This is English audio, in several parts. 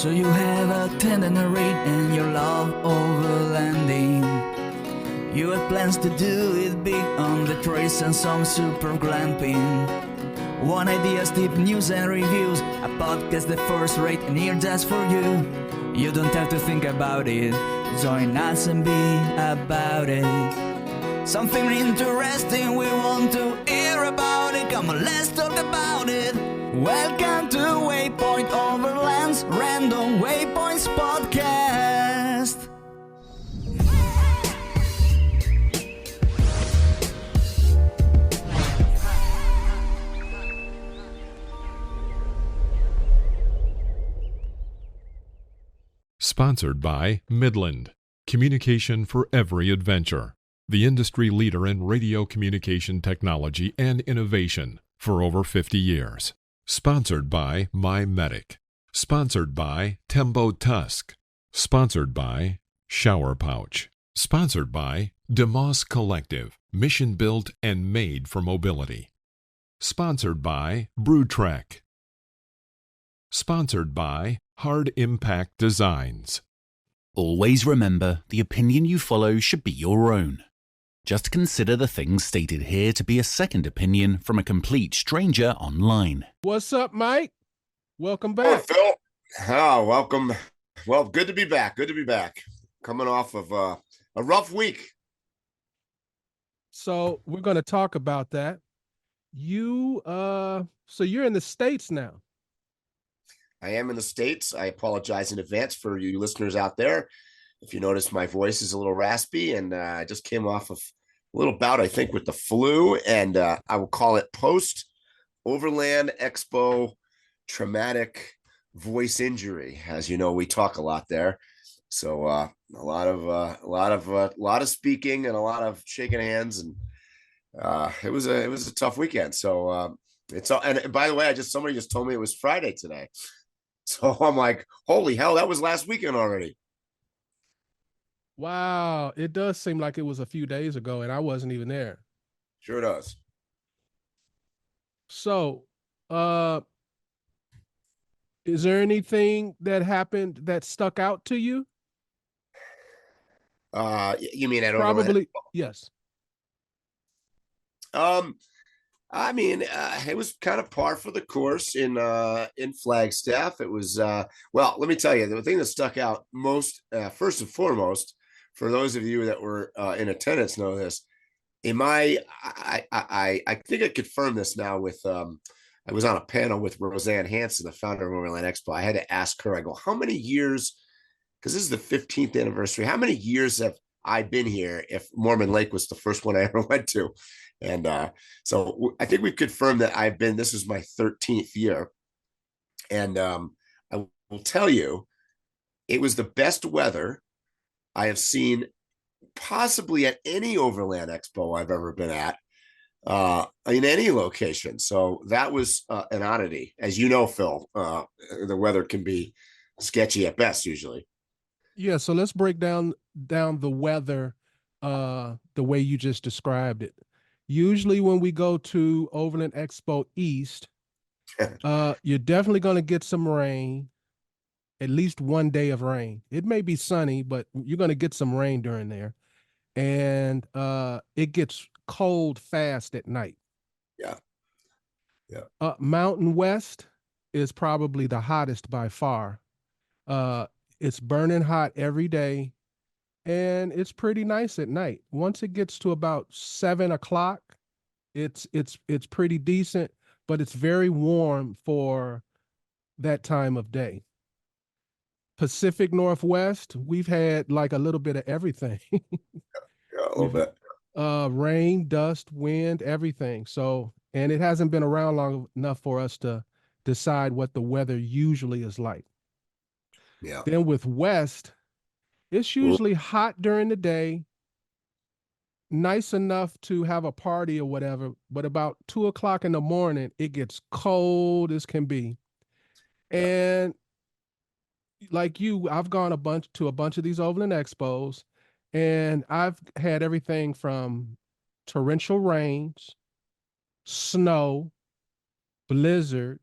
So you have attended a read and you love overlanding. You have plans to do it big on the trails and some super glamping. One ideas, tip, news and reviews, a podcast the first rate and here just for you. You don't have to think about it, join us and be about it. Something interesting we want to hear about it, come on let's talk about it. Welcome to Waypoint Overland's Random Waypoints Podcast. Sponsored by Midland, communication for every adventure, the industry leader in radio communication technology and innovation for over 50 years. Sponsored by MyMedic. Sponsored by TEMBOTUSK. Sponsored by Shower Pouch. Sponsored by DeMoss Collective, mission built and made for mobility. Sponsored by BrewTrek. Sponsored by Hard Impact Designs. Always remember, the opinion you follow should be your own. Just consider the things stated here to be a second opinion from a complete stranger online. What's up, Mike? Welcome back. Oh, Phil. Oh, welcome. Well, good to be back. Good to be back. Coming off of a rough week. So we're going to talk about that. So you're in the States now. I am in the States. I apologize in advance for you listeners out there. If you notice, my voice is a little raspy, and I just came off of a little bout, I think, with the flu, and I will call it post-Overland Expo traumatic voice injury. As you know, we talk a lot there, so a lot of speaking and a lot of shaking hands, and it was a tough weekend. So it's all. And by the way, somebody just told me it was Friday today. So I'm like, holy hell, that was last weekend already. Wow. It does seem like it was a few days ago and I wasn't even there. Sure does. So, is there anything that happened that stuck out to you? You mean at Probably, Overland? yes. I mean, it was kind of par for the course in Flagstaff. It was well, let me tell you, the thing that stuck out most, first and foremost, for those of you that were in attendance know this. I think I confirmed this now with I was on a panel with Roseanne Hanson, the founder of Overland Expo. I had to ask her, I go, how many years, because this is the 15th anniversary, how many years have I been here if Mormon Lake was the first one I ever went to? And so I think we've confirmed that this is my 13th year. And I will tell you, it was the best weather I have seen possibly at any Overland Expo I've ever been at, in any location. So that was an oddity. As you know, Phil, the weather can be sketchy at best usually. Yeah, so let's break down the weather the way you just described it. Usually when we go to Overland Expo East, you're definitely going to get some rain, at least one day of rain. It may be sunny, but you're going to get some rain during there. And it gets cold fast at night. Yeah. Mountain West is probably the hottest by far. It's burning hot every day. And it's pretty nice at night. Once it gets to about 7 o'clock, it's pretty decent, but it's very warm for that time of day. Pacific Northwest, we've had like a little bit of everything. Yeah, a little bit. Rain, dust, wind, everything. So, and it hasn't been around long enough for us to decide what the weather usually is like. Yeah. Then with West, it's usually hot during the day, nice enough to have a party or whatever, but about 2 o'clock in the morning, it gets cold as can be. And like you, I've gone to a bunch of these Overland Expos, and I've had everything from torrential rains, snow, blizzard,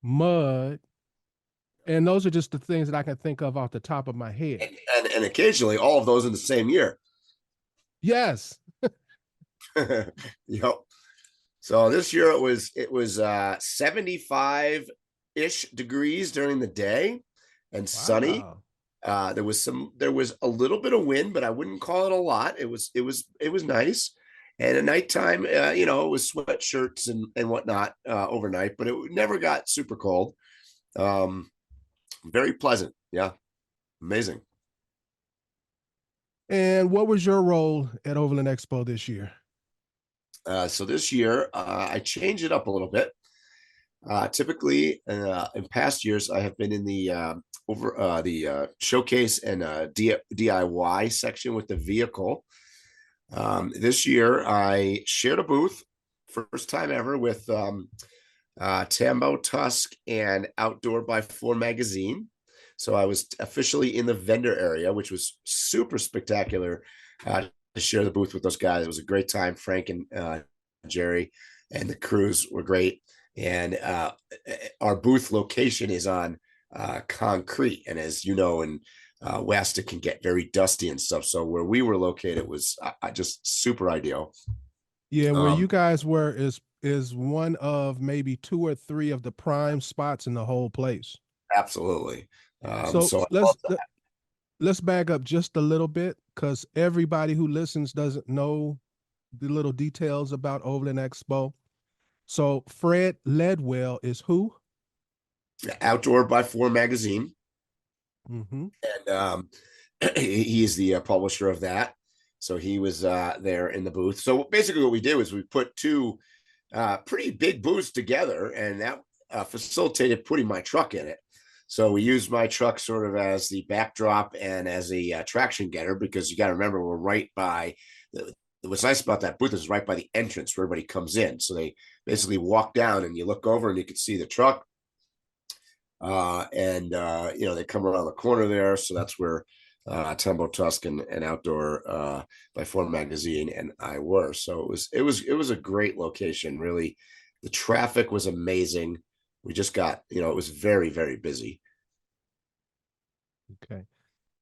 mud, And those are just the things that I can think of off the top of my head. And occasionally all of those in the same year. Yes. Yep. So this year it was 75-ish degrees during the day and sunny. Wow. There was a little bit of wind, but I wouldn't call it a lot. It was nice. And at nighttime, it was sweatshirts and whatnot overnight, but it never got super cold. Very pleasant. Yeah. Amazing. And what was your role at Overland Expo this year? So this year, I changed it up a little bit. Typically, in past years, I have been in the showcase and DIY section with the vehicle. This year, I shared a booth, first time ever, with TEMBOTUSK and Outdoor by 4 magazine. So I was officially in the vendor area, which was super spectacular to share the booth with those guys. It was a great time. Frank and Jerry and the crews were great. And our booth location is on concrete. And as you know, in West, it can get very dusty and stuff. So where we were located was just super ideal. Yeah, where you guys were is one of maybe 2 or 3 of the prime spots in the whole place. Absolutely. So let's back up just a little bit, because everybody who listens doesn't know the little details about Overland Expo. So Fred Ledwell is who? Outdoor by 4 magazine. Mm-hmm. And he is the publisher of that. So he was there in the booth. So basically what we did was we put 2 pretty big booths together, and that facilitated putting my truck in it. So we used my truck sort of as the backdrop and as a traction getter, because you got to remember, we're right by what's nice about that booth is right by the entrance where everybody comes in. So they basically walk down and you look over and you can see the truck. They come around the corner there. So that's where TEMBOTUSK and Outdoor by 4 magazine and I were. So it was a great location. Really, the traffic was amazing. We just got, it was very, very busy. Okay.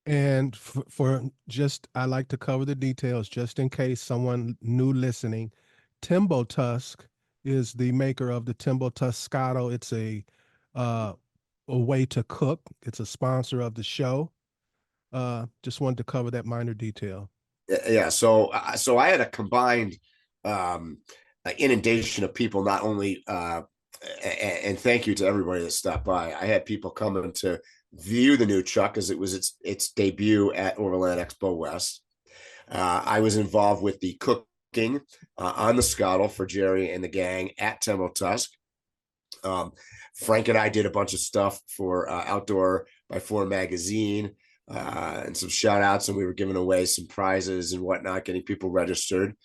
And for just, I like to cover the details just in case someone new listening. TEMBOTUSK is the maker of the TEMBOTUSK. It's a way to cook. It's a sponsor of the show. Just wanted to cover that minor detail. Yeah. So I had a combined inundation of people, not only and thank you to everybody that stopped by. I had people coming to view the new truck because it was its debut at Overland Expo West. I was involved with the cooking on the Scuttle for Jerry and the gang at TEMBOTUSK. Frank and I did a bunch of stuff for Outdoor by 4 magazine and some shout outs, and we were giving away some prizes and whatnot, getting people registered.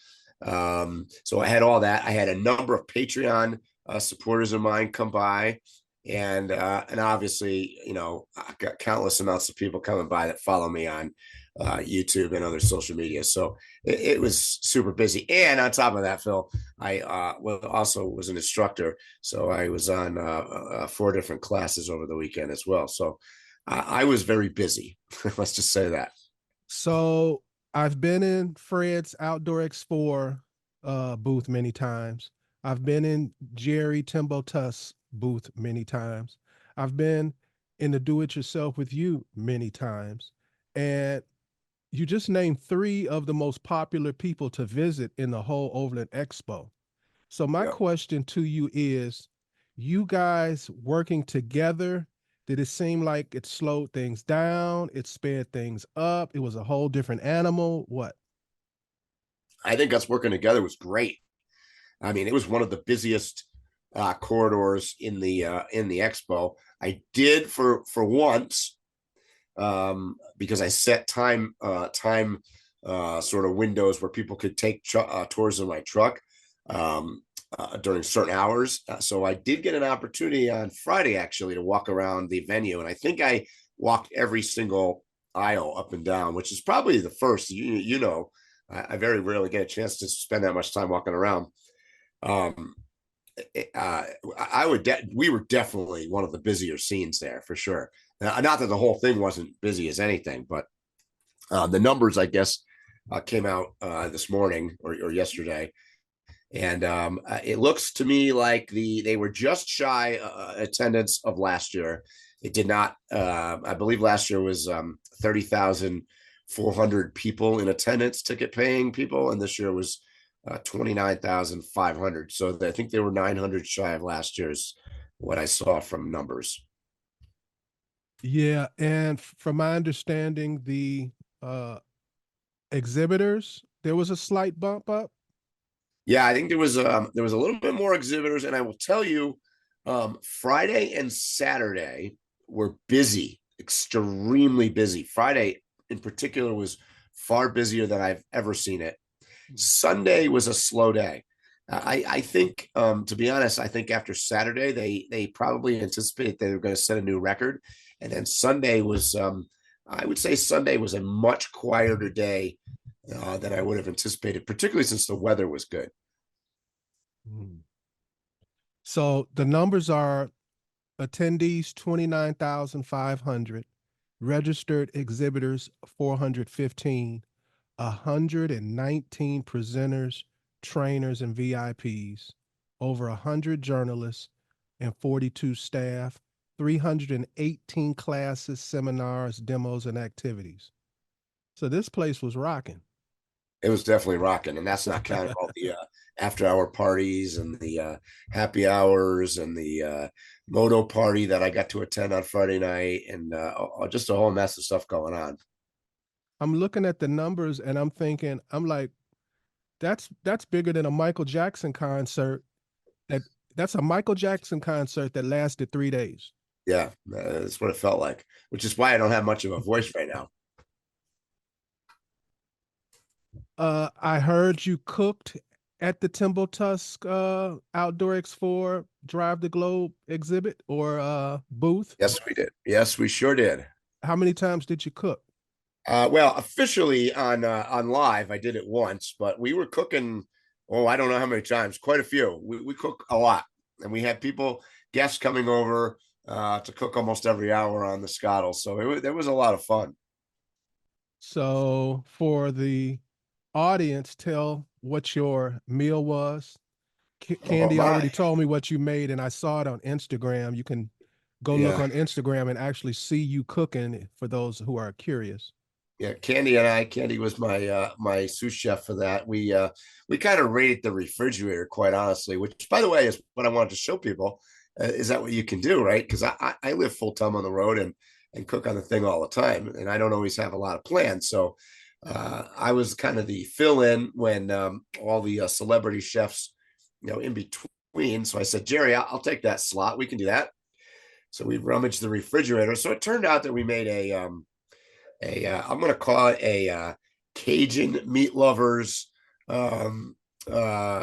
So I had all that. I had a number of Patreon supporters of mine come by, and obviously, I've got countless amounts of people coming by that follow me on YouTube and other social media. So it was super busy. And on top of that, Phil, I also was an instructor. So I was on 4 different classes over the weekend as well. So I was very busy. Let's just say that. So I've been in Fred's Outdoor X4 booth many times. I've been in Jerry TEMBOTUSK booth many times. I've been in the do-it-yourself with you many times. And you just named 3 of the most popular people to visit in the whole Overland Expo. So my question to you is, you guys working together, did it seem like it slowed things down? It sped things up? It was a whole different animal? What? I think us working together was great. I mean, it was one of the busiest corridors in the expo. I did for once, because I set time sort of windows where people could take tours of my truck during certain hours. So I did get an opportunity on Friday actually to walk around the venue, and I think I walked every single aisle up and down, which is probably the first. I very rarely get a chance to spend that much time walking around. we were definitely one of the busier scenes there for sure. Not that the whole thing wasn't busy as anything, but the numbers, I guess, came out this morning or yesterday. And it looks to me like they were just shy attendance of last year. It did not. I believe last year was 30,400 people in attendance, ticket paying people, and this year was 29,500. So I think they were 900 shy of last year's. What I saw from numbers. Yeah, and from my understanding, the exhibitors, there was a slight bump up. Yeah, I think there was a little bit more exhibitors, and I will tell you, Friday and Saturday were busy, extremely busy. Friday in particular was far busier than I've ever seen it. Sunday was a slow day. I think, to be honest, I think after Saturday they probably anticipated they were going to set a new record, and then Sunday was, I would say Sunday was a much quieter day than I would have anticipated, particularly since the weather was good. So the numbers are attendees 29,500, registered exhibitors 415, 119 presenters, trainers, and VIPs, over 100 journalists and 42 staff, 318 classes, seminars, demos, and activities. So this place was rocking. It was definitely rocking, and that's not counting all the after-hour parties and the happy hours and the moto party that I got to attend on Friday night, and just a whole mess of stuff going on. I'm looking at the numbers and I'm thinking, I'm like, that's bigger than a Michael Jackson concert. That's a Michael Jackson concert that lasted 3 days. Yeah, that's what it felt like, which is why I don't have much of a voice right now. I heard you cooked at the TEMBOTUSK Outdoor X4 Drive the Globe exhibit or booth. Yes, we did. Yes, we sure did. How many times did you cook? Well, officially on live, I did it once, but we were cooking. Oh, I don't know how many times. Quite a few. We cook a lot, and we had guests coming over to cook almost every hour on the Scottle. So there was a lot of fun. So for the audience, tell what your meal was. Candy already told me what you made, and I saw it on Instagram. You can go look on Instagram and actually see you cooking for those who are curious. Yeah, Candy was my sous chef for that. We kind of raided the refrigerator, quite honestly, which, by the way, is what I wanted to show people. Is that what you can do, right? Because I live full time on the road and cook on the thing all the time, and I don't always have a lot of plans. So I was kind of the fill-in when all the celebrity chefs, in between. So I said, Jerry, I'll take that slot. We can do that. So we rummaged the refrigerator. So it turned out that we made I'm going to call it a Cajun meat lovers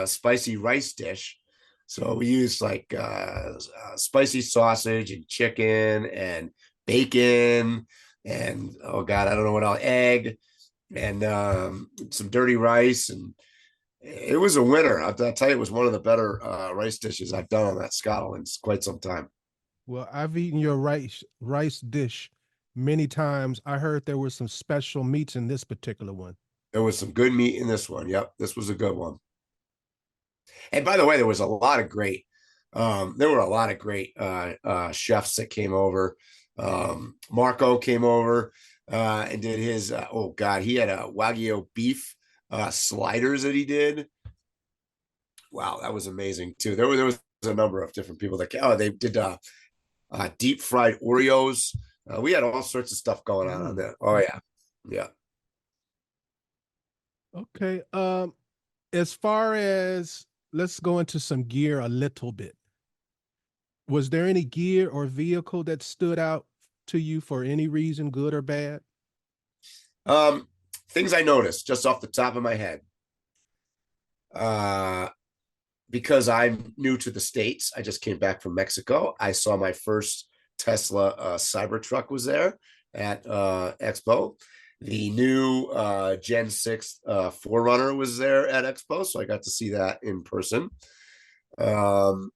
spicy rice dish. So we used like spicy sausage and chicken and bacon and, oh God, I don't know what else, egg and some dirty rice. And it was a winner. I'll tell you, it was one of the better rice dishes I've done on that Scottle in quite some time. Well, I've eaten your rice dish many times. I heard there were some special meats in this particular one. There was some good meat in this one. Yep, this was a good one. And by the way, there was a lot of great. There were a lot of great chefs that came over. Marco came over and did his. Oh God, he had a Wagyu beef sliders that he did. Wow, that was amazing too. There was a number of different people that came. Oh, they did deep fried Oreos. We had all sorts of stuff going on there. Oh yeah. Okay. As far as, let's go into some gear a little bit. Was there any gear or vehicle that stood out to you for any reason, good or bad? Things I noticed just off the top of my head. Because I'm new to the States, I just came back from Mexico. I saw my first Tesla Cybertruck was there at Expo. The new Gen 6 4Runner was there at Expo, so I got to see that in person. Um,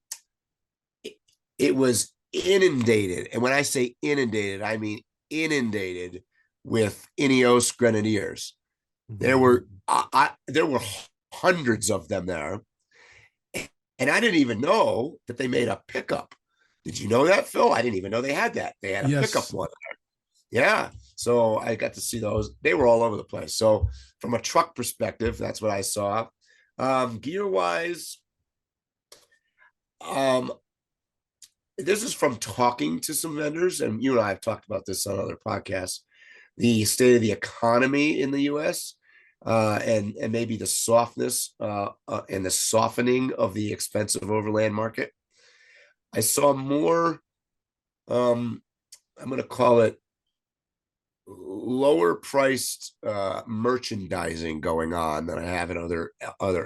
it was inundated. And when I say inundated, I mean inundated with INEOS Grenadiers. There were there were hundreds of them there. And I didn't even know that they made a pickup. Did you know that, Phil? I didn't even know they had that. They had a pickup Yes. one there. Yeah. So I got to see those. They were all over the place. So from a truck perspective, that's what I saw. Gear wise, this is from talking to some vendors, and you and I have talked about this on other podcasts. The state of the economy in the U.S. And maybe the softness and the softening of the expensive overland market. I saw more. I'm going to call it lower priced merchandising going on than I have in other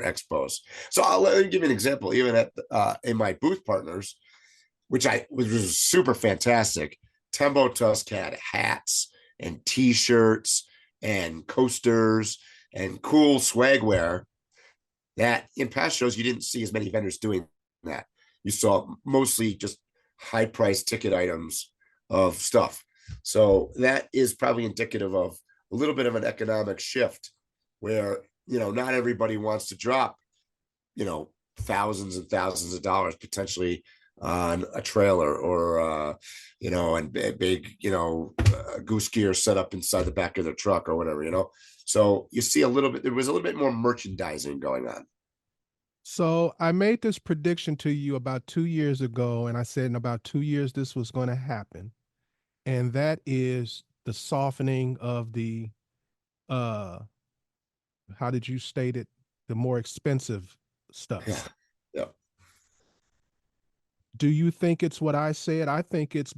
expos. So I'll let me give you an example. Even at in my booth partners, which was super fantastic. TEMBOTUSK had hats and T-shirts and coasters and cool swagwear that in past shows you didn't see as many vendors doing that. You saw mostly just high-priced ticket items of stuff. So that is probably indicative of a little bit of an economic shift where, not everybody wants to drop, thousands and thousands of dollars potentially on a trailer or and big goose gear set up inside the back of their truck or whatever. So you see there was a little bit more merchandising going on. So I made this prediction to you about 2 years ago, and I said in about 2 years this was going to happen, and that is the softening of the how did you state it, the more expensive stuff. Yeah. Do you think it's what I said? I think it's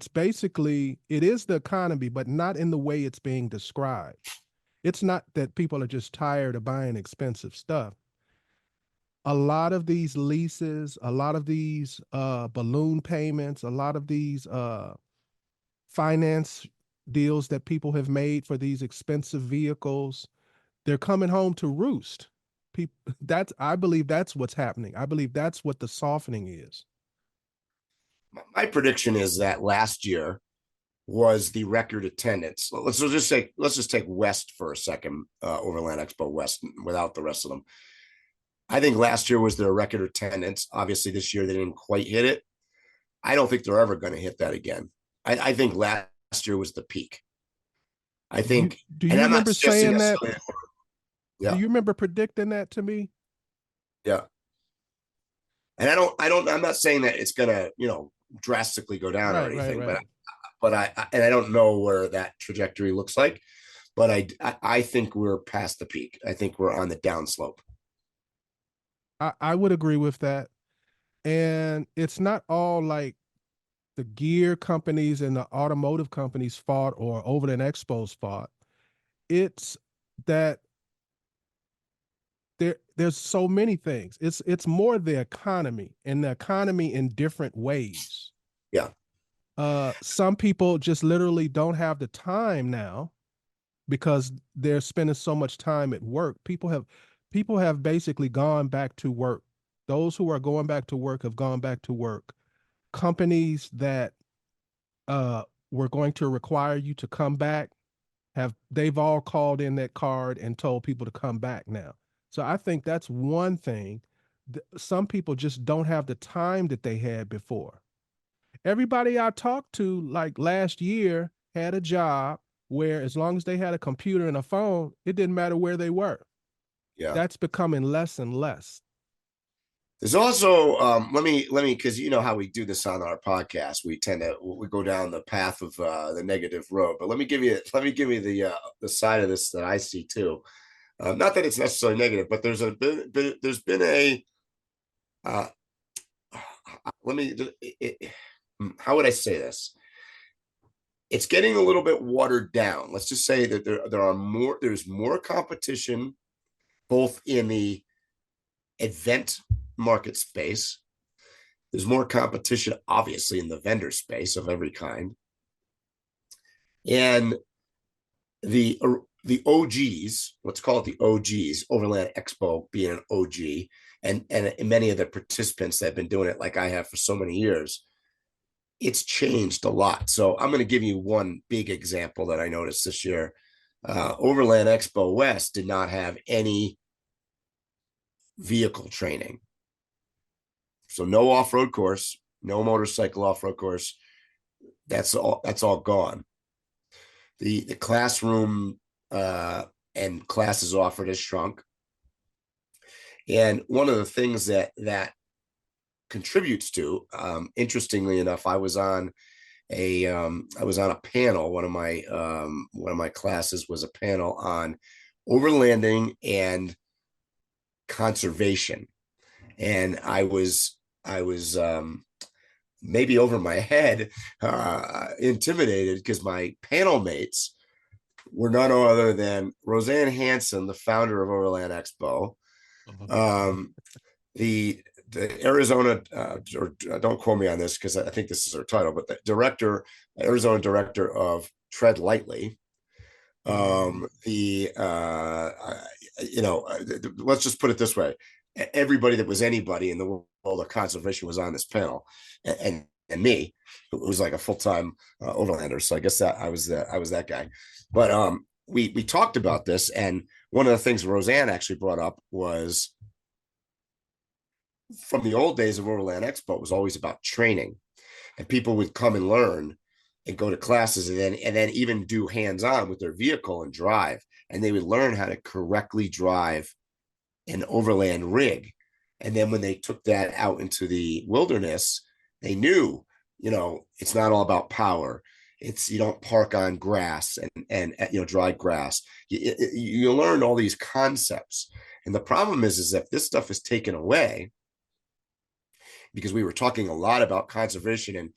basically, it is the economy, but not in the way it's being described. It's not that people are just tired of buying expensive stuff. A lot of these leases, a lot of these balloon payments, a lot of these finance deals that people have made for these expensive vehicles, they're coming home to roost. I believe that's what's happening. I believe that's what the softening is. My prediction is that last year was the record attendance. Let's just take West for a second, Overland Expo West, without the rest of them. I think last year was their record attendance. Obviously, this year they didn't quite hit it. I don't think they're ever going to hit that again. I think last year was the peak. I think. Do you remember saying that? Yeah. Do you remember predicting that to me? Yeah. And I'm not saying that it's going to, drastically go down or anything, right. but I don't know where that trajectory looks like, but I think we're past the peak. I think we're on the downslope. I would agree with that. And it's not all like the gear companies and the automotive companies fought or Overland Expo's fought. It's that there's so many things. It's more the economy, and the economy in different ways. Yeah. Some people just literally don't have the time now because they're spending so much time at work. People have basically gone back to work. Those who are going back to work have gone back to work. Companies that were going to require you to come back they've all called in that card and told people to come back now. So I think that's one thing. Some people just don't have the time that they had before. Everybody I talked to, like last year, had a job where as long as they had a computer and a phone, it didn't matter where they were. Yeah. That's becoming less and less. There's also let me because you know how we do this on our podcast. We go down the path of the negative road. But let me give you the side of this that I see too. Not that it's necessarily negative, but there's been a how would I say this? It's getting a little bit watered down. Let's just say that there's more competition both in the event market space. There's more competition, obviously, in the vendor space of every kind. And the OGs, let's call it the OGs, Overland Expo being an OG, and many of the participants that have been doing it like I have for so many years, it's changed a lot. So I'm going to give you one big example that I noticed this year. Overland Expo West did not have any vehicle training. So no off-road course, no motorcycle off-road course. That's all gone. The classroom and classes offered has shrunk. And one of the things that contributes to, interestingly enough, I was on a panel. One of my classes was a panel on overlanding and conservation, and I was maybe over my head, intimidated, because my panel mates were none other than Roseanne Hanson, the founder of Overland Expo, the Arizona, or don't quote me on this because I think this is her title, but the Arizona director of Tread Lightly. Let's just put it this way: everybody that was anybody in the world of conservation was on this panel, and me, who was like a full-time overlander. So I guess that I was that guy. But we talked about this, and one of the things Roseanne actually brought up was, from the old days of Overland Expo, it was always about training, and people would come and learn and go to classes, and then even do hands-on with their vehicle and drive, and they would learn how to correctly drive an overland rig. And then when they took that out into the wilderness, they knew, it's not all about power. It's, you don't park on grass and dry grass. You learn all these concepts. And the problem is if this stuff is taken away, because we were talking a lot about conservation and,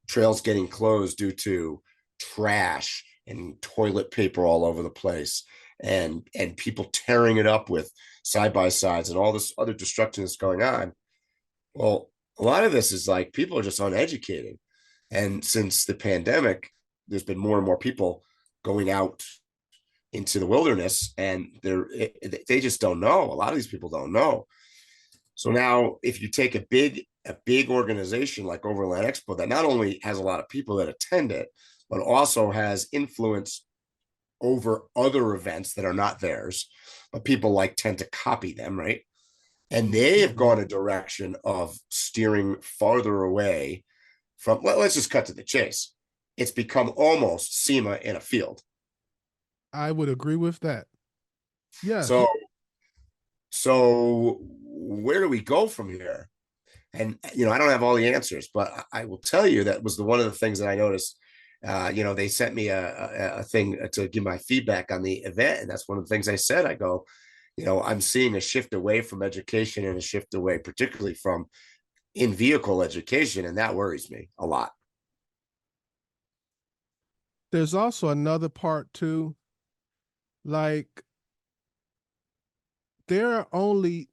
trails getting closed due to trash and toilet paper all over the place, and people tearing it up with side-by-sides and all this other destruction that's going on. Well, a lot of this is like, people are just uneducated. And since the pandemic, there's been more and more people going out into the wilderness, and they just don't know. A lot of these people don't know. So now, if you take a big organization like Overland Expo, that not only has a lot of people that attend it, but also has influence over other events that are not theirs, but people tend to copy them, right? And they have gone a direction of steering farther away from, let's just cut to the chase. It's become almost SEMA in a field. I would agree with that. Yeah. So where do we go from here? And, I don't have all the answers, but I will tell you that was one of the things that I noticed. They sent me a thing to give my feedback on the event. And that's one of the things I said. I go, I'm seeing a shift away from education, and a shift away particularly from in-vehicle education. And that worries me a lot. There's also another part too. There are only,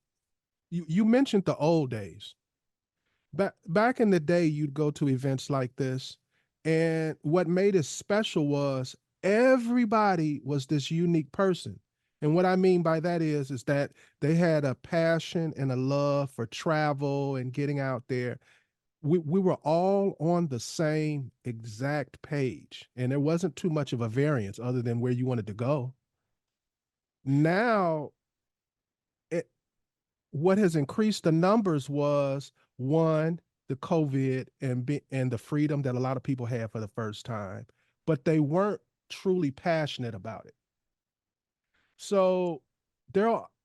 you mentioned the old days. Back in the day, you'd go to events like this, and what made it special was everybody was this unique person. And what I mean by that is that they had a passion and a love for travel and getting out there. We were all on the same exact page, and there wasn't too much of a variance other than where you wanted to go. Now, what has increased the numbers was, one, the COVID and the freedom that a lot of people had for the first time, but they weren't truly passionate about it. So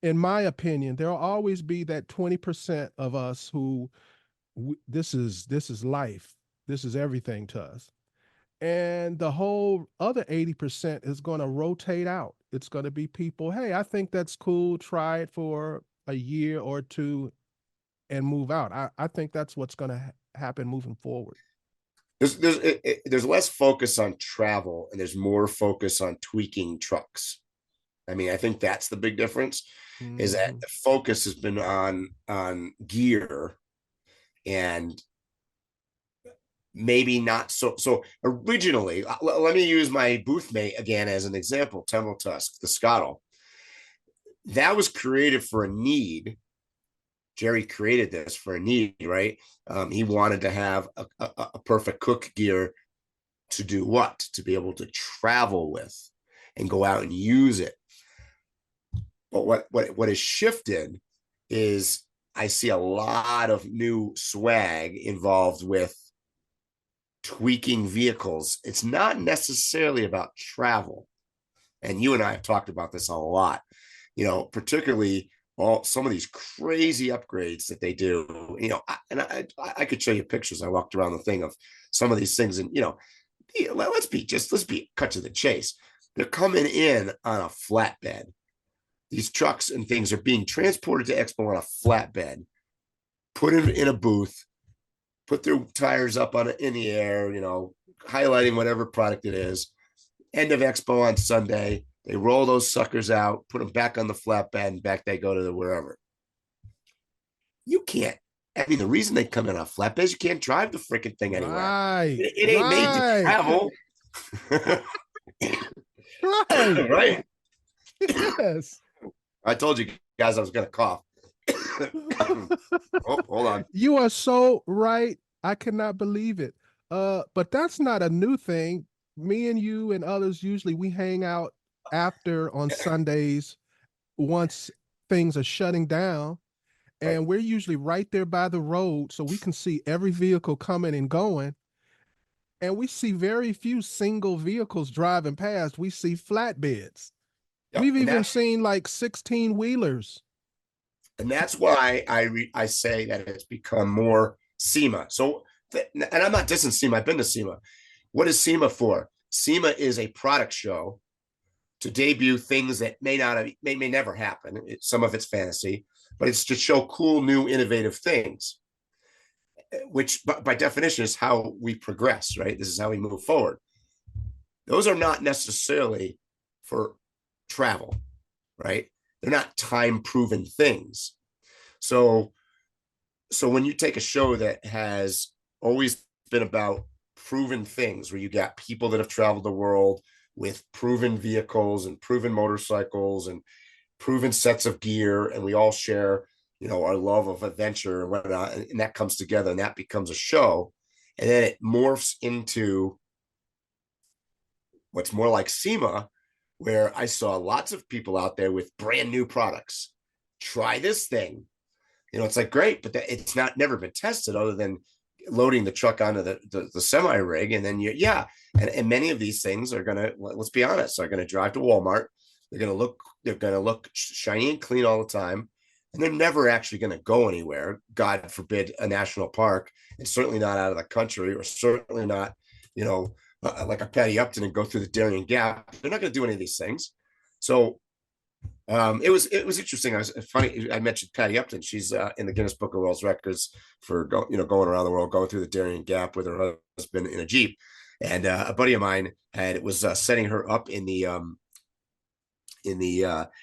in my opinion, there'll always be that 20% of us who this is life. This is everything to us. And the whole other 80% is going to rotate out. It's going to be people, hey, I think that's cool. Try it for a year or two and move out. I think that's what's going to happen moving forward. There's less focus on travel, and there's more focus on tweaking trucks. I mean, I think that's the big difference, is that the focus has been on gear, and maybe not so originally. Let me use my booth mate again as an example. TEMBOTUSK, the Scottle, that was created for a need Jerry created this for a need, right? He wanted to have a perfect cook gear to do what? To be able to travel with and go out and use it. But what has shifted is I see a lot of new swag involved with tweaking vehicles. It's not necessarily about travel. And you and I have talked about this a lot, particularly some of these crazy upgrades that they do, I could show you pictures. I walked around the thing of some of these things, and let's be cut to the chase. They're coming in on a flatbed. These trucks and things are being transported to Expo on a flatbed, put in a booth, put their tires up in the air, highlighting whatever product it is. End of Expo on Sunday, they roll those suckers out, put them back on the flatbed, and back they go to wherever. You can't. I mean, the reason they come in on flatbeds, you can't drive the freaking thing anywhere. Right. It ain't made to travel. Right. Right. Yes. I told you guys I was going to cough. Oh, hold on. You are so right. I cannot believe it. But that's not a new thing. Me and you and others, usually we hang out after on Sundays once things are shutting down. And we're usually right there by the road, so we can see every vehicle coming and going. And we see very few single vehicles driving past. We see flatbeds. Yep. We've even seen like 16-wheelers. And that's why I say that it's become more SEMA. So, and I'm not dissing SEMA. I've been to SEMA. What is SEMA for? SEMA is a product show to debut things that may never happen. Some of it's fantasy, but it's to show cool, new, innovative things, which by definition is how we progress, right? This is how we move forward. Those are not necessarily for travel, right? They're not time-proven things. So when you take a show that has always been about proven things, where you got people that have traveled the world with proven vehicles and proven motorcycles and proven sets of gear, and we all share, our love of adventure and whatnot, and that comes together and that becomes a show, and then it morphs into what's more like SEMA, where I saw lots of people out there with brand new products. Try this thing. It's like, great, but it's never been tested other than loading the truck onto the semi rig. And then and many of these things are going to, let's be honest, are going to drive to Walmart. They're going to look shiny and clean all the time. And they're never actually going to go anywhere. God forbid a national park, and certainly not out of the country, or certainly not, like a Patty Upton and go through the Darien Gap. They're not going to do any of these things. So it was interesting. Funny. I mentioned Patty Upton. She's in the Guinness Book of World Records for going around the world, going through the Darien Gap with her husband in a Jeep. And a buddy of mine was setting her up in the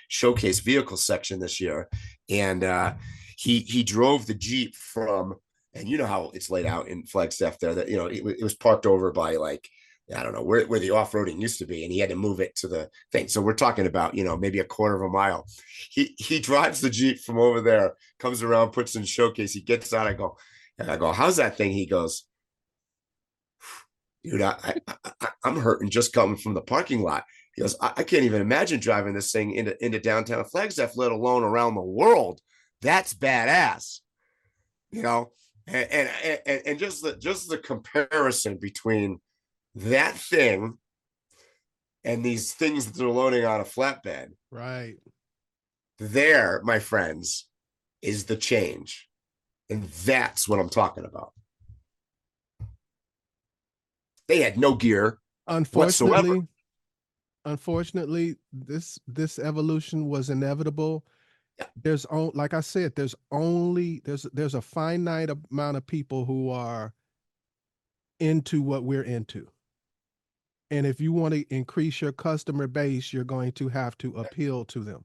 showcase vehicle section this year, and he drove the Jeep from, and you know how it's laid out in Flagstaff there, that it was parked over by, like, I don't know where the off-roading used to be, and he had to move it to the thing. So we're talking about, maybe a quarter of a mile. He drives the Jeep from over there, comes around, puts in showcase. He gets out. I go, how's that thing? He goes, dude, I'm hurting just coming from the parking lot. He goes, I can't even imagine driving this thing into downtown Flagstaff, let alone around the world. That's badass, and just the comparison between that thing and these things that they're loading on a flatbed. Right. There, my friends, is the change. And that's what I'm talking about. They had no gear whatsoever. Unfortunately, this evolution was inevitable. Yeah. Like I said, there's a finite amount of people who are into what we're into. And if you want to increase your customer base, you're going to have to appeal to them.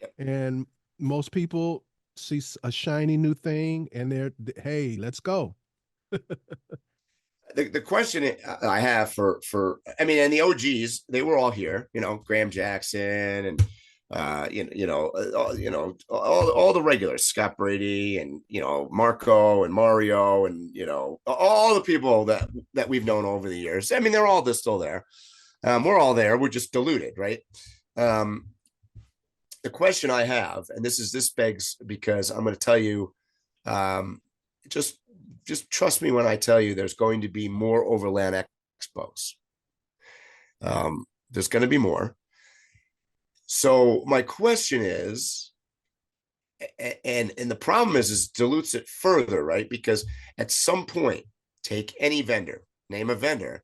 Yep. And most people see a shiny new thing and hey, let's go. The question I have and the OGs, they were all here, Graham Jackson and all the regulars, Scott Brady and, Marco and Mario and, all the people that we've known over the years. I mean, they're all still there. We're all there. We're just diluted, right? The question I have, and this begs, because I'm going to tell you, just trust me when I tell you there's going to be more Overland Expos. There's going to be more. So my question is, and the problem is dilutes it further, right? Because at some point, take any vendor, name a vendor,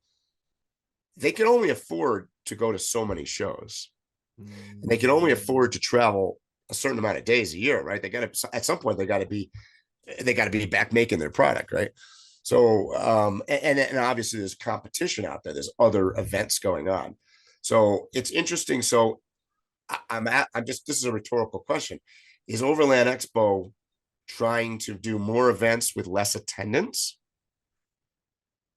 they can only afford to go to so many shows. And they can only afford to travel a certain amount of days a year, right? They got to, at some point, they got to be back making their product, right? So, and obviously there's competition out there. There's other events going on. So it's interesting. So this is a rhetorical question. Is Overland Expo trying to do more events with less attendance?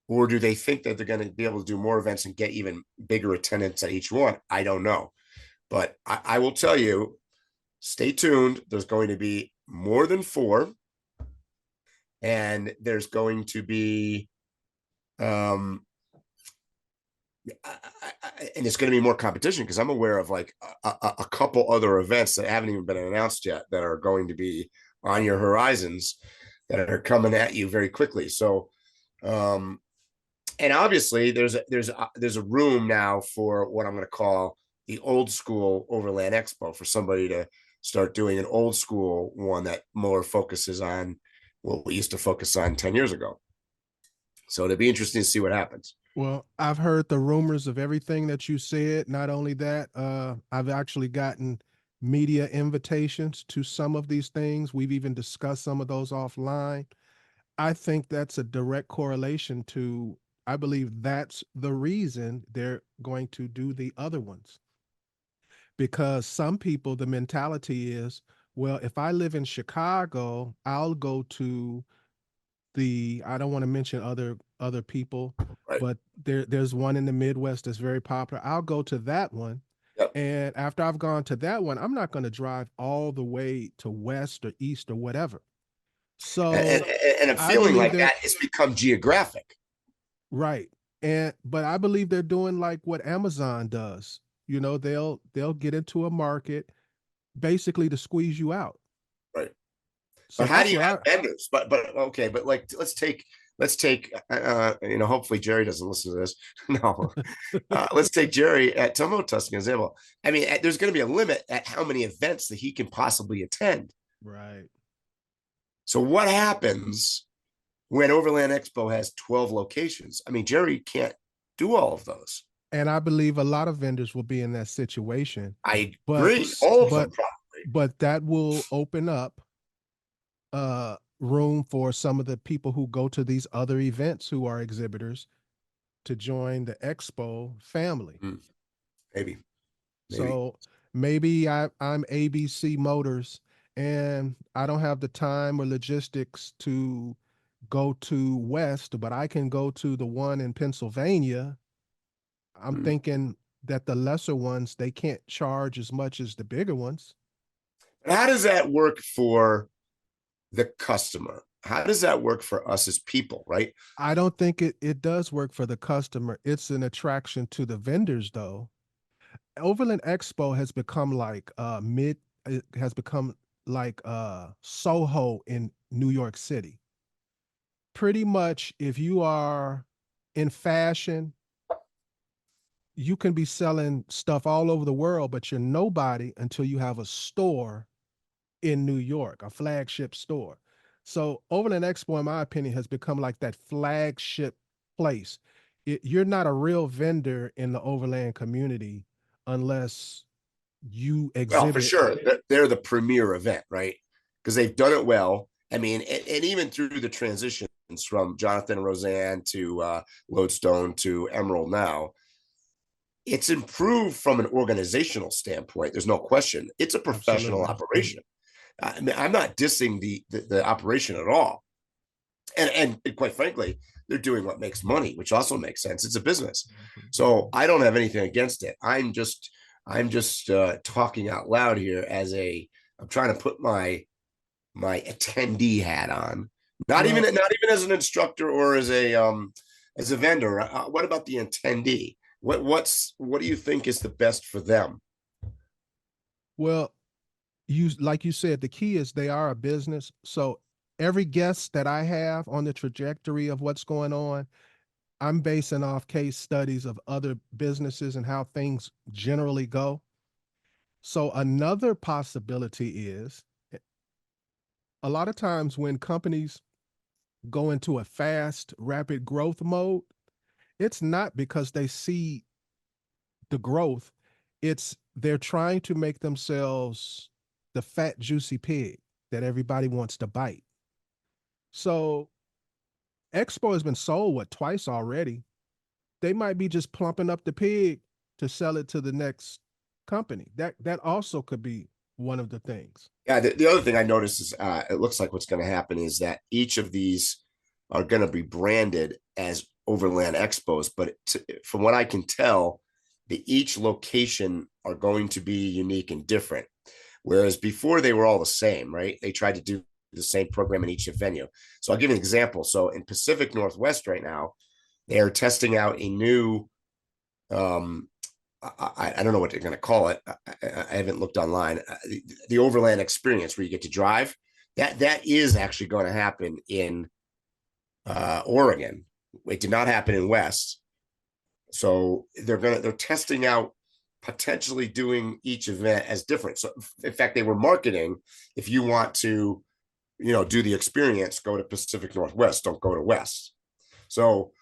Or do they think that they're going to be able to do more events and get even bigger attendance at each one? I don't know. But I will tell you, stay tuned. There's going to be more than 4. And there's going to be, and it's going to be more competition, because I'm aware of like a couple other events that haven't even been announced yet that are going to be on your horizons that are coming at you very quickly. So, and obviously there's a room now for what I'm going to call the old school Overland Expo, for somebody to start doing an old school one that more focuses on what we used to focus on 10 years ago. So it'll be interesting to see what happens. Well, I've heard the rumors of everything that you said. Not only that, I've actually gotten media invitations to some of these things. We've even discussed some of those offline. I think that's a direct correlation to, I believe that's the reason they're going to do the other ones. Because some people, the mentality is, well, if I live in Chicago, I'll go to I don't want to mention other people, right. But there's one in the Midwest that's very popular. I'll go to that one. Yep. And after I've gone to that one, I'm not going to drive all the way to West or East or whatever. So, and a feeling like that has become geographic. Right. But I believe they're doing like what Amazon does. They'll get into a market basically to squeeze you out. Right. So but how do you have vendors? But okay, but like let's take hopefully Jerry doesn't listen to this. No. Let's take Jerry at TEMBOTUSK as example. I mean, there's going to be a limit at how many events that he can possibly attend. Right. So what happens when Overland Expo has 12 locations? I mean, Jerry can't do all of those. And I believe a lot of vendors will be in that situation. I agree. All of them probably. But that will open up room for some of the people who go to these other events who are exhibitors to join the expo family. Maybe. So maybe I'm ABC Motors and I don't have the time or logistics to go to West, but I can go to the one in Pennsylvania. I'm thinking that the lesser ones, they can't charge as much as the bigger ones. How does that work for the customer? How does that work for us as people, right? I don't think it does work for the customer. It's an attraction to the vendors, though. Overland Expo has become like Soho in New York City. Pretty much, if you are in fashion, you can be selling stuff all over the world, but you're nobody until you have a store in New York, a flagship store. So Overland Expo, in my opinion, has become like that flagship place. You're not a real vendor in the Overland community unless you exhibit. Well, for sure. They're the premier event, right? Because they've done it well. I mean, and even through the transitions from Jonathan and Roseanne to Lodestone to Emerald now, it's improved from an organizational standpoint. There's no question. It's a professional operation. I mean, I'm not dissing the operation at all. And quite frankly, they're doing what makes money, which also makes sense. It's a business. So I don't have anything against it. I'm just I'm just talking out loud here I'm trying to put my attendee hat on. Not even as an instructor or as a vendor. What about the attendee? What do you think is the best for them? Well, like you said, the key is they are a business. So every guest that I have on the trajectory of what's going on, I'm basing off case studies of other businesses and how things generally go. So another possibility is a lot of times when companies go into a fast, rapid growth mode, it's not because they see the growth. It's they're trying to make themselves the fat, juicy pig that everybody wants to bite. So Expo has been sold, twice already. They might be just plumping up the pig to sell it to the next company. That also could be one of the things. Yeah, the other thing I noticed is it looks like what's going to happen is that each of these are going to be branded as Overland Expos, but from what I can tell, each location are going to be unique and different. Whereas before they were all the same, right? They tried to do the same program in each venue. So I'll give you an example. So in Pacific Northwest right now, they are testing out a new, I don't know what they're going to call it. I haven't looked online. The Overland experience where you get to drive. That is actually going to happen in Oregon. It did not happen in West. So they're testing out potentially doing each event as different. So in fact, they were marketing, if you want to, do the experience, go to Pacific Northwest, don't go to West. So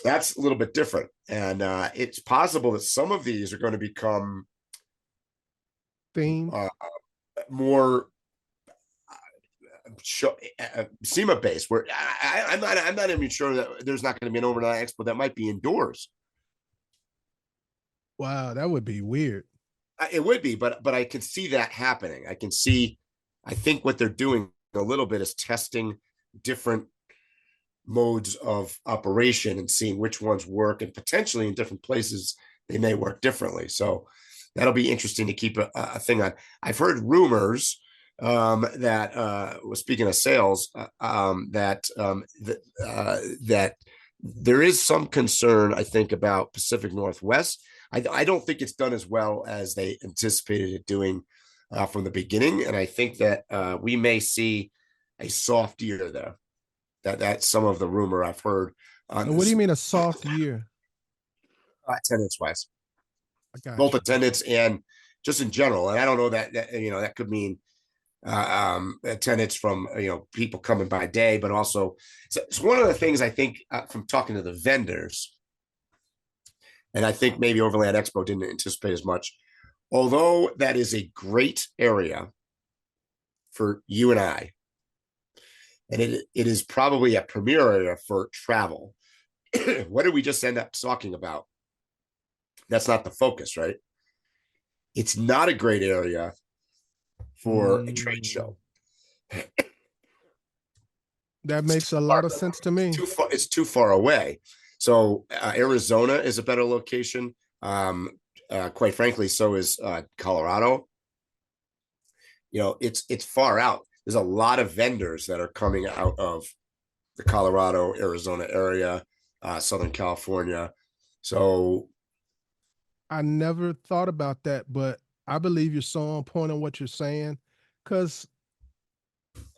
that's a little bit different. And it's possible that some of these are going to become more SEMA based, where I'm not even sure that there's not going to be an Overland Expo that might be indoors. Wow, that would be weird. It would be, but I can see that happening. I think what they're doing a little bit is testing different modes of operation and seeing which ones work, and potentially in different places they may work differently. So that'll be interesting to keep a thing on. I've heard rumors that speaking of sales, that there is some concern, I think, about Pacific Northwest. I don't think it's done as well as they anticipated it doing from the beginning, and I think that we may see a soft year there. That's some of the rumor I've heard. And what do you mean a soft year? Attendance wise, both attendance and just in general. And I don't know that could mean attendance from people coming by day, but also it's one of the things I think from talking to the vendors, and I think maybe Overland Expo didn't anticipate as much, although that is a great area for you and I, and it is probably a premier area for travel. What did we just end up talking about? That's not the focus, right? It's not a great area for a trade show. That makes a lot of sense to me. It's too far away. So Arizona is a better location. Quite frankly, so is Colorado. It's far out. There's a lot of vendors that are coming out of the Colorado, Arizona area, Southern California. So I never thought about that, but I believe you're so on point on what you're saying, because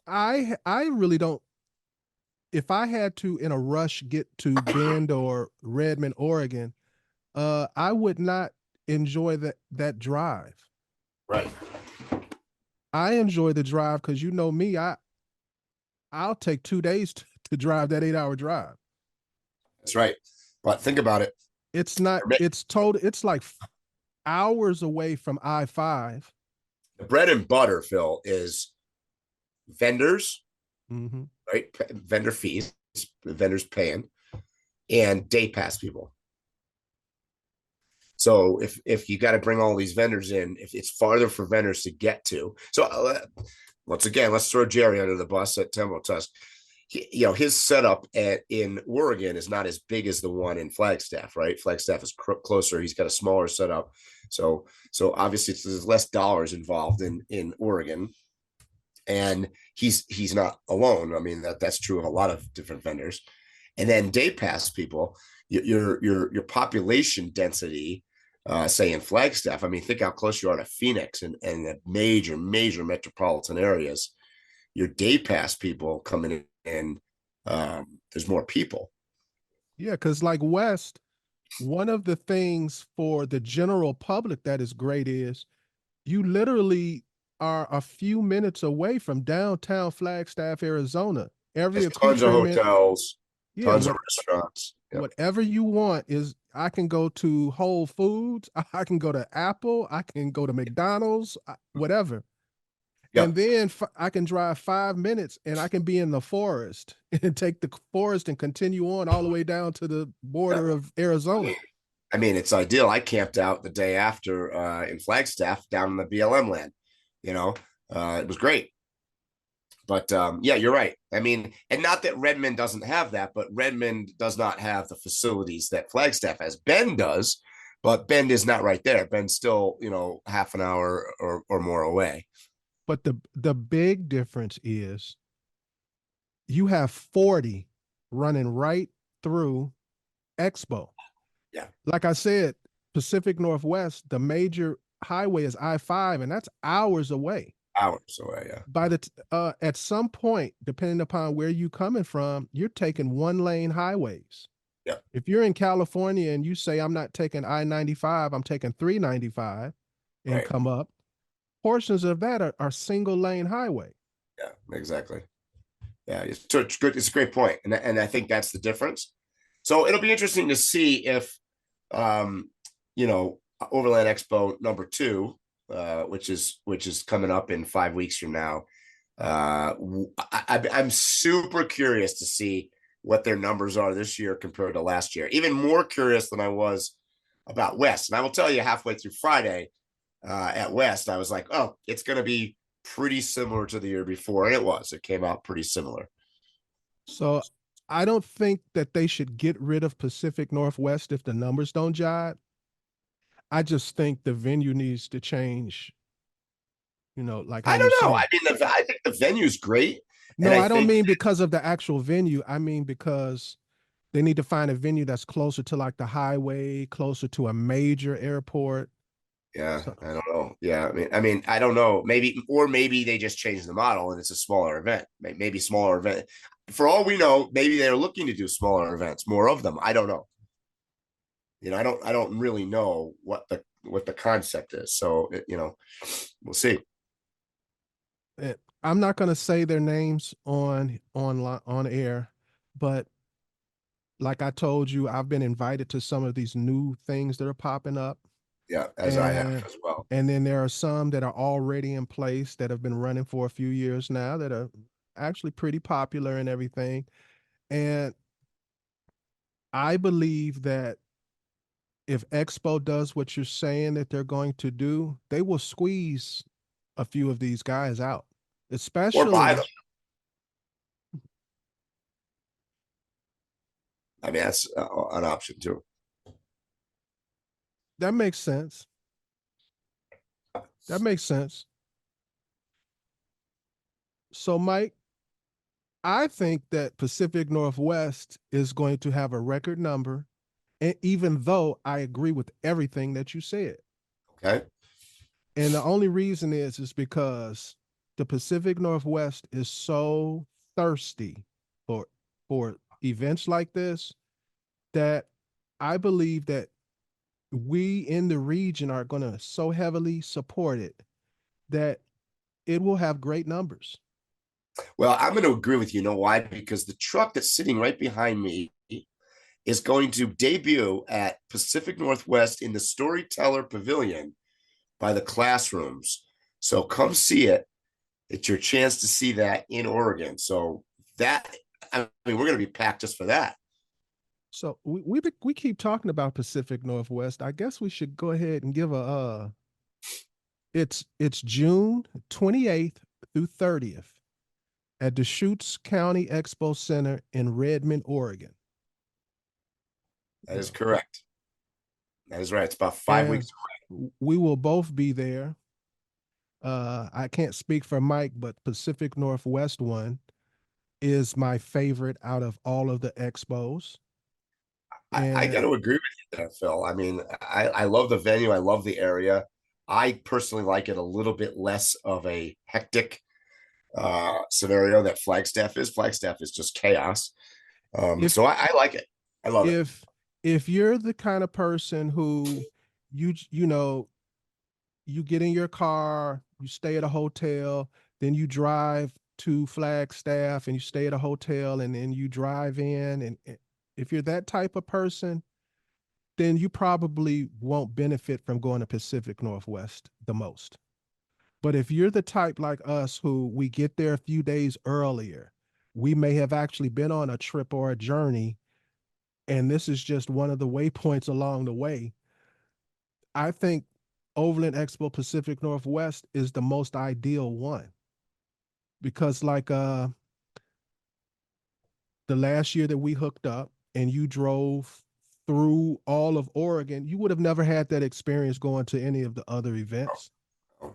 I really don't. If I had to, in a rush, get to Bend or Redmond, Oregon, I would not enjoy that drive. Right. I enjoy the drive because me, I'll take 2 days to drive that 8-hour drive. That's right. But think about it. It's not. It's like hours away from I-5. The bread and butter, Phil, is vendors, right? Vendor fees, the vendors paying, and day pass people. So if you got to bring all these vendors in, if it's farther for vendors to get to. So once again, let's throw Jerry under the bus at TEMBOTUSK. his setup in Oregon is not as big as the one in Flagstaff, right? Flagstaff is closer. He's got a smaller setup. So obviously there's less dollars involved in Oregon. And he's not alone. I mean, that's true of a lot of different vendors. And then day pass people, your population density, say in Flagstaff. I mean, think how close you are to Phoenix and the major metropolitan areas. Your day pass people coming in, there's more people. Yeah, because like West, one of the things for the general public that is great is you literally are a few minutes away from downtown Flagstaff, Arizona. Every There's tons of accoutrement, hotels, yeah, tons of restaurants. Yep. whatever you want is I can go to Whole Foods, I can go to Apple, I can go to McDonald's, whatever. Yep. And then I can drive 5 minutes and I can be in the forest and take the forest and continue on all the way down to the border of Arizona. I mean, it's ideal. I camped out the day after in Flagstaff down in the BLM land. It was great. But yeah, you're right. I mean, and not that Redmond doesn't have that, but Redmond does not have the facilities that Flagstaff has. Bend does, but Bend is not right there. Bend's still, half an hour or more away. But the big difference is you have 40 running right through Expo. Yeah. Like I said, Pacific Northwest, the major highway is I-5, and that's hours away. Hours away, yeah. By at some point, depending upon where you're coming from, you're taking one-lane highways. Yeah. If you're in California and you say, I'm not taking I-95, I'm taking 395 and right. come up, portions of that are single lane highway. Yeah, exactly. Yeah, it's good. It's a great point. And I think that's the difference. So it'll be interesting to see if, Overland Expo #2, which is coming up in 5 weeks from now. I'm super curious to see what their numbers are this year compared to last year. Even more curious than I was about West. And I will tell you, halfway through Friday, at West, I was like, oh, it's going to be pretty similar to the year before. And it came out pretty similar. So I don't think that they should get rid of Pacific Northwest if the numbers don't jive. I just think the venue needs to change. Like I don't know. I mean, I think the venue's great. No, I don't mean because of the actual venue. I mean because they need to find a venue that's closer to like the highway, closer to a major airport. Yeah, I don't know. Yeah, I mean, I don't know. Maybe they just changed the model and it's a smaller event. Maybe smaller event. For all we know, maybe they're looking to do smaller events, more of them. I don't know. I don't really know what the concept is. So we'll see. I'm not going to say their names on air, but like I told you, I've been invited to some of these new things that are popping up. Yeah, I have as well. And then there are some that are already in place that have been running for a few years now that are actually pretty popular and everything. And I believe that if Expo does what you're saying that they're going to do, they will squeeze a few of these guys out, especially. Or buy them. I mean, that's an option too. That makes sense. That makes sense. So, Mike, I think that Pacific Northwest is going to have a record number, and even though I agree with everything that you said. Okay. And the only reason is because the Pacific Northwest is so thirsty for events like this that I believe that we in the region are going to so heavily support it that it will have great numbers. Well, I'm going to agree with you. You know why? Because the truck that's sitting right behind me is going to debut at Pacific Northwest in the Storyteller Pavilion by the Classrooms. So come see it. It's your chance to see that in Oregon. So we're going to be packed just for that. So we keep talking about Pacific Northwest. I guess we should go ahead and give it's June 28th through 30th. at the Deschutes County Expo Center in Redmond, Oregon. That is correct. That is right. It's about 5 And weeks. we will both be there. I can't speak for Mike, but Pacific Northwest one is my favorite out of all of the expos. I got to agree with you there, Phil. I mean, I love the venue. I love the area. I personally like it a little bit less of a hectic scenario that Flagstaff is. Flagstaff is just chaos. So I like it. I love it. If you're the kind of person who you get in your car, you stay at a hotel, then you drive to Flagstaff and you stay at a hotel and then you drive in, and if you're that type of person, then you probably won't benefit from going to Pacific Northwest the most. But if you're the type like us who we get there a few days earlier, we may have actually been on a trip or a journey, and this is just one of the waypoints along the way. I think Overland Expo Pacific Northwest is the most ideal one, because like the last year that we hooked up and you drove through all of Oregon, you would have never had that experience going to any of the other events. Oh,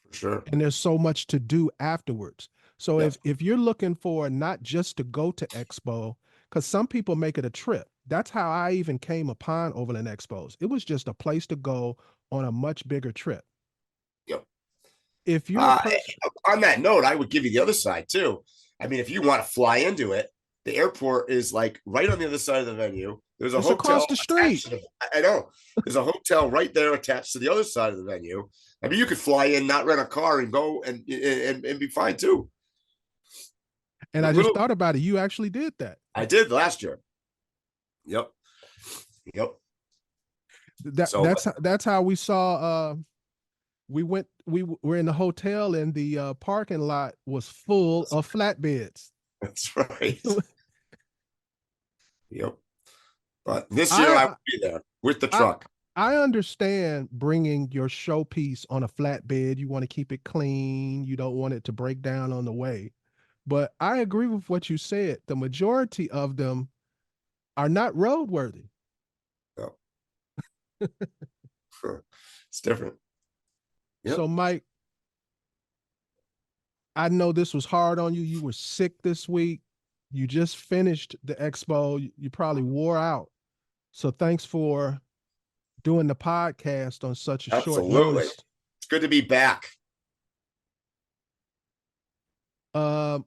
for sure. And there's so much to do afterwards. So if you're looking for not just to go to Expo, because some people make it a trip. That's how I even came upon Overland Expos. It was just a place to go on a much bigger trip. Yep. If you're on that note, I would give you the other side too. I mean, if you want to fly into it, the airport is like right on the other side of the venue. There's a hotel across the street. I know. There's a hotel right there attached to the other side of the venue. I mean, you could fly in, not rent a car, and go and be fine too. And I just thought about it. You actually did that. I did last year. Yep. That's how we saw. We were in the hotel and the parking lot was full of flatbeds. That's right. Yep. But this year I will be there with the truck. I understand bringing your showpiece on a flatbed. You want to keep it clean. You don't want it to break down on the way. But I agree with what you said. The majority of them are not roadworthy. No. It's different. Yep. So, Mike, I know this was hard on you. You were sick this week. You just finished the expo. You probably wore out. So thanks for doing the podcast on such a short notice. It's good to be back. I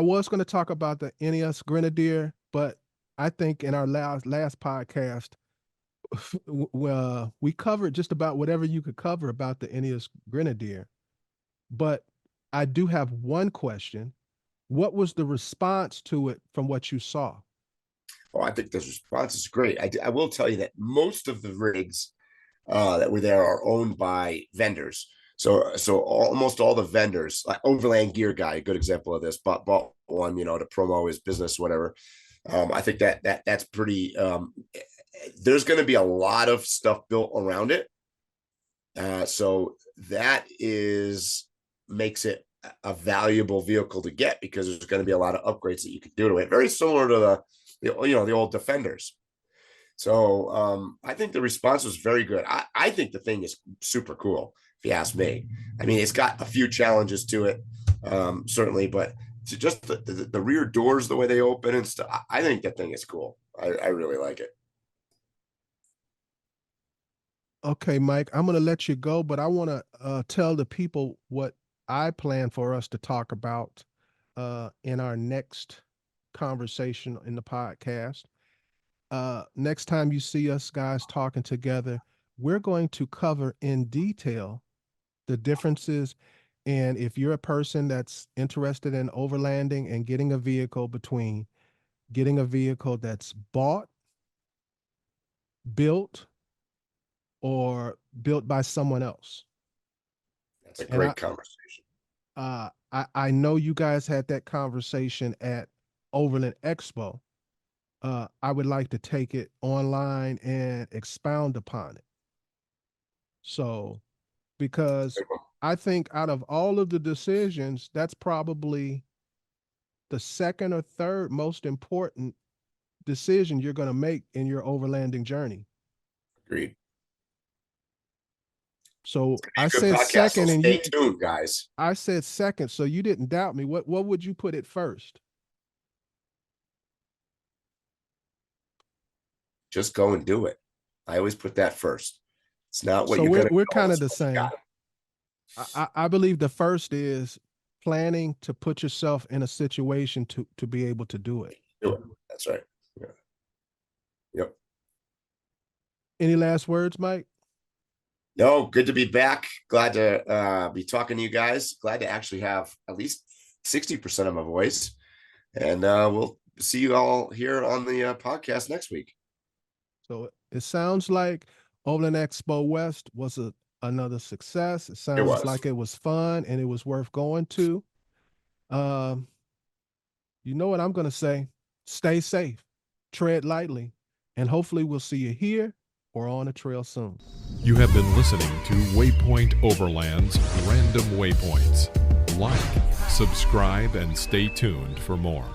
was going to talk about the INEOS Grenadier, but I think in our last podcast, we covered just about whatever you could cover about the INEOS Grenadier. But I do have one question. What was the response to it from what you saw? Oh, I think the response is great. I will tell you that most of the rigs that were there are owned by vendors. So almost all the vendors, like Overland Gear Guy, a good example of this, bought one, to promo his business, whatever. I think that's pretty. There's going to be a lot of stuff built around it, so that makes it a valuable vehicle to get, because there's going to be a lot of upgrades that you can do to it. Very similar to the old Defenders. So I think the response was very good. I think the thing is super cool, if you ask me. I mean, it's got a few challenges to it, certainly, but to just the rear doors, the way they open and stuff, I think that thing is cool. I really like it. Okay, Mike, I'm going to let you go, but I want to tell the people what I plan for us to talk about in our next conversation in the podcast. Next time you see us guys talking together, we're going to cover in detail the differences. And if you're a person that's interested in overlanding and getting a vehicle, between getting a vehicle that's bought, built, or built by someone else. That's a great conversation. I know you guys had that conversation at Overland Expo. I would like to take it online and expound upon it. So, because I think out of all of the decisions, that's probably the second or third most important decision you're going to make in your overlanding journey. Agreed. So I Good said podcast, second, so and stay tuned, guys. I said second, so you didn't doubt me. What would you put it first? Just go and do it. I always put that first. It's not what So you're we're going kind of the same. I believe the first is planning to put yourself in a situation to be able to do it. Do it. That's right. Yeah. Yep. Any last words, Mike? No, good to be back. Glad to be talking to you guys. Glad to actually have at least 60% of my voice. And we'll see you all here on the podcast next week. So it sounds like Overland Expo West was another success. It sounds like it was fun and it was worth going to. You know what I'm going to say? Stay safe, tread lightly, and hopefully we'll see you here or on a trail soon. You have been listening to Waypoint Overland's Random Waypoints. Like, subscribe, and stay tuned for more.